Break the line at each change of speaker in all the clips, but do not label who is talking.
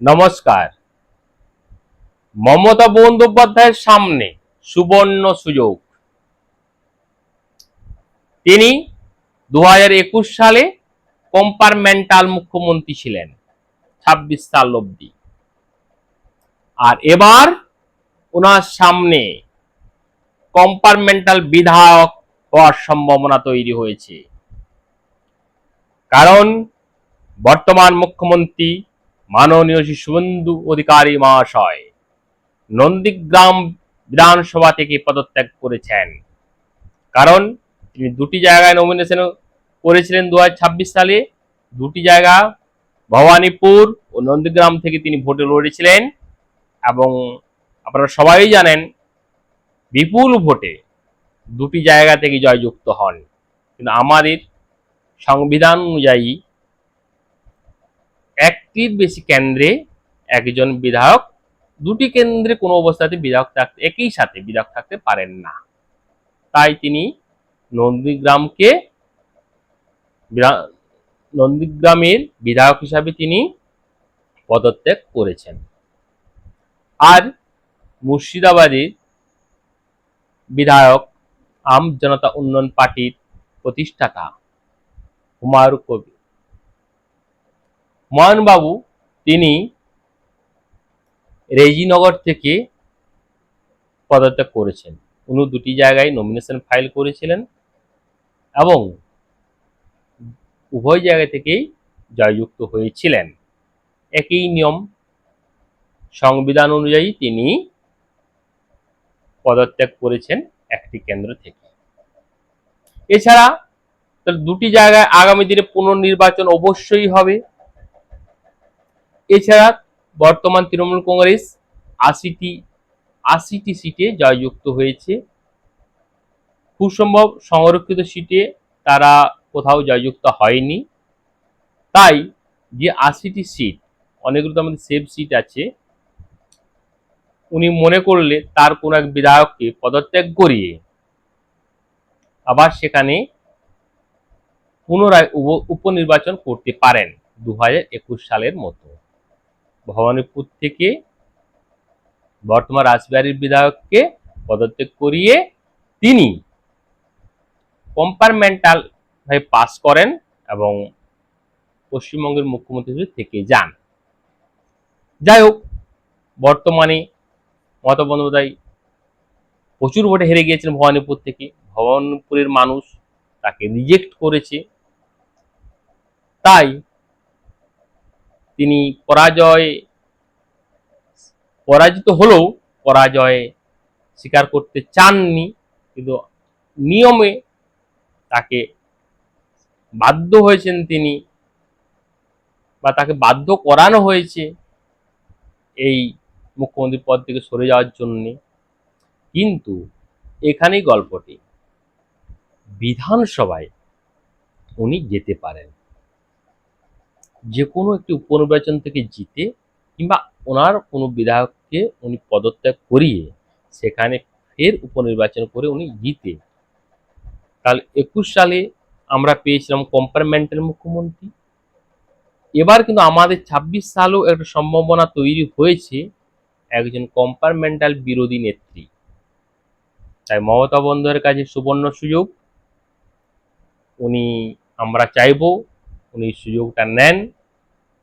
নমস্কার। মমতা বন্দ্যোপাধ্যায়ের সামনে সুবর্ণ সুযোগ। তিনি 2021 সালে কম্পার্টমেন্টাল মুখ্যমন্ত্রী ছিলেন 26 সাল অবধি। আর এবার ওনার সামনে কম্পার্টমেন্টাল বিধায়ক হওয়ার সম্ভাবনা তৈরি হয়েছে। কারণ বর্তমান মুখ্যমন্ত্রী মাননীয় শ্রী শুভেন্দু অধিকারী মহাশয় নন্দীগ্রাম বিধানসভা থেকে পদত্যাগ করেছেন। কারণ তিনি দুটি জায়গায় নমিনেশন করেছিলেন 2026 সালে। দুটি জায়গা ভবানীপুর ও নন্দীগ্রাম থেকে তিনি ভোটে লড়েছিলেন এবং আপনারা সবাই জানেন বিপুল ভোটে দুটি জায়গা থেকে জয়যুক্ত হন। কিন্তু আমাদের সংবিধান অনুযায়ী একটির বেশি কেন্দ্রে একজন বিধায়ক, দুটি কেন্দ্রে কোনো অবস্থাতে বিধায়ক থাকতে একই সাথে বিধায়ক থাকতে পারেন না। তাই তিনি নন্দীগ্রামের বিধায়ক হিসাবে তিনি পদত্যাগ করেছেন। আর মুর্শিদাবাদের বিধায়ক আম জনতা উন্নয়ন পার্টির প্রতিষ্ঠাতা হুমায়ুন কবির হুমায়ুন বাবু তিনি রেজিনগর থেকে পদত্যাগ করেছেন। উনি দুটি জায়গায় নমিনেশন ফাইল করেছিলেন এবং উভয় জায়গা থেকেই জয়যুক্ত হয়েছিলেন। একই নিয়ম, সংবিধান অনুযায়ী তিনি পদত্যাগ করেছেন একটি কেন্দ্র থেকে। এছাড়া দুটি জায়গায় আগামী দিনে পুনর্নির্বাচন অবশ্যই হবে। এছাড়া বর্তমান তৃণমূল কংগ্রেস 80টি সিটে জয়যুক্ত হয়েছে। খুব সম্ভব সংরক্ষিত সিটে তারা কোথাও জয়যুক্ত হয়নি। তাই যে 80টি সিট, অনেকগুলো তো আমাদের সেফ সিট আছে, উনি মনে করলে তার কোন এক বিধায়ককে পদত্যাগ করিয়ে আবার সেখানে পুনরায় উপনির্বাচন করতে পারেন 2021 সালের মতো। ভবানীপুর থেকে বর্তমান রাসবিহারীর বিধায়ককে পদত্যাগ করিয়ে তিনি কম্পার্টমেন্টাল ভাবে পাস করেন এবং পশ্চিমবঙ্গের মুখ্যমন্ত্রী হিসেবে থেকে যান। যাই হোক, বর্তমানে মমতা বন্দ্যোপাধ্যায় প্রচুর ভোটে হেরে গিয়েছেন ভবানীপুর থেকে। ভবানীপুরের মানুষ তাকে রিজেক্ট করেছে। তাই তিনি পরাজিত হলেও পরাজয় স্বীকার করতে চাননি। কিন্তু নিয়মে তাকে বাধ্য হয়েছেন তিনি, বা তাকে বাধ্য করানো হয়েছে এই মুখ্যমন্ত্রী পদ থেকে সরে যাওয়ার জন্য। কিন্তু এখানেই গল্পটি, বিধানসভায় উনি যেতে পারেন যে কোনো একটি উপনির্বাচন থেকে জিতে, কিংবা ওনার কোনো বিধায়ককে উনি পদত্যাগ করিয়ে সেখানে ফের উপনির্বাচন করে উনি জিতে। তাহলে 21 সালে আমরা পেয়েছিলাম কম্পার্টমেন্টাল মুখ্যমন্ত্রী। এবার কিন্তু আমাদের 26 সালেও একটা সম্ভাবনা তৈরি হয়েছে একজন কম্পার্টমেন্টাল বিরোধী নেত্রী। তাই মমতা বন্দ্যোপাধ্যায়ের কাছে সুবর্ণ সুযোগ। আমরা চাইব উনি সুযোগটা নেন,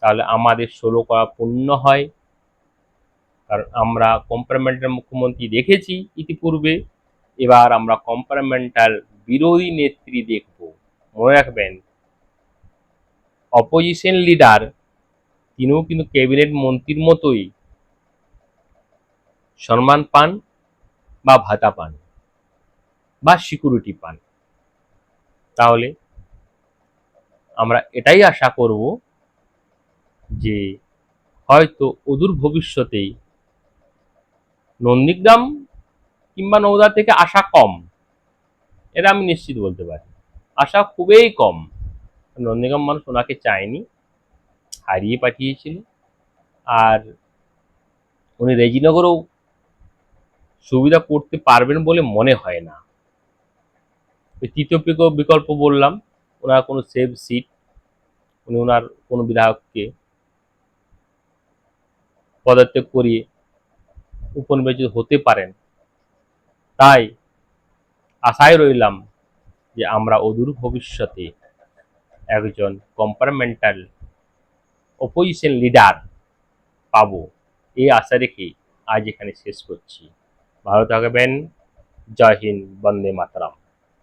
তাহলে আমাদের 16 করা পূর্ণ হয়। কারণ আমরা কম্পার্টমেন্টাল মুখ্যমন্ত্রী দেখেছি ইতিপূর্বে, এবার আমরা কম্পার্টমেন্টাল বিরোধী নেত্রী দেখব। মনে রাখবেন, অপোজিশন লিডার তিনিও কিন্তু ক্যাবিনেট মন্ত্রীর মতোই সম্মান পান বা ভাতা পান বা সিকিউরিটি পান। তাহলে আমরা এটাই আশা করব যে হয়তো অদূর ভবিষ্যতেই নন্দীগ্রাম কিংবা নওদা থেকে আশা কম, এটা আমি নিশ্চিত বলতে পারি। আশা খুবই কম। নন্দীগ্রাম মানুষ ওনাকে চায়নি, হারিয়ে পাঠিয়েছিল। আর উনি রেজিনগরেও সুবিধা করতে পারবেন বলে মনে হয় না। তৃতীয় বিকল্প বললাম, ওনার কোনো সেফ সিট, উনি ওনার কোনো বিধায়ককে পদত্যাগ করিয়ে উপনির্বাচিত হতে পারেন। তাই আশায় রইলাম যে আমরা অদূর ভবিষ্যতে একজন কম্পার্টমেন্টাল অপোজিশন লিডার পাবো, এই আশা রেখে আজ এখানে শেষ করছি। ভালো থাকবেন। জয় হিন্দ, বন্দে মাতরম।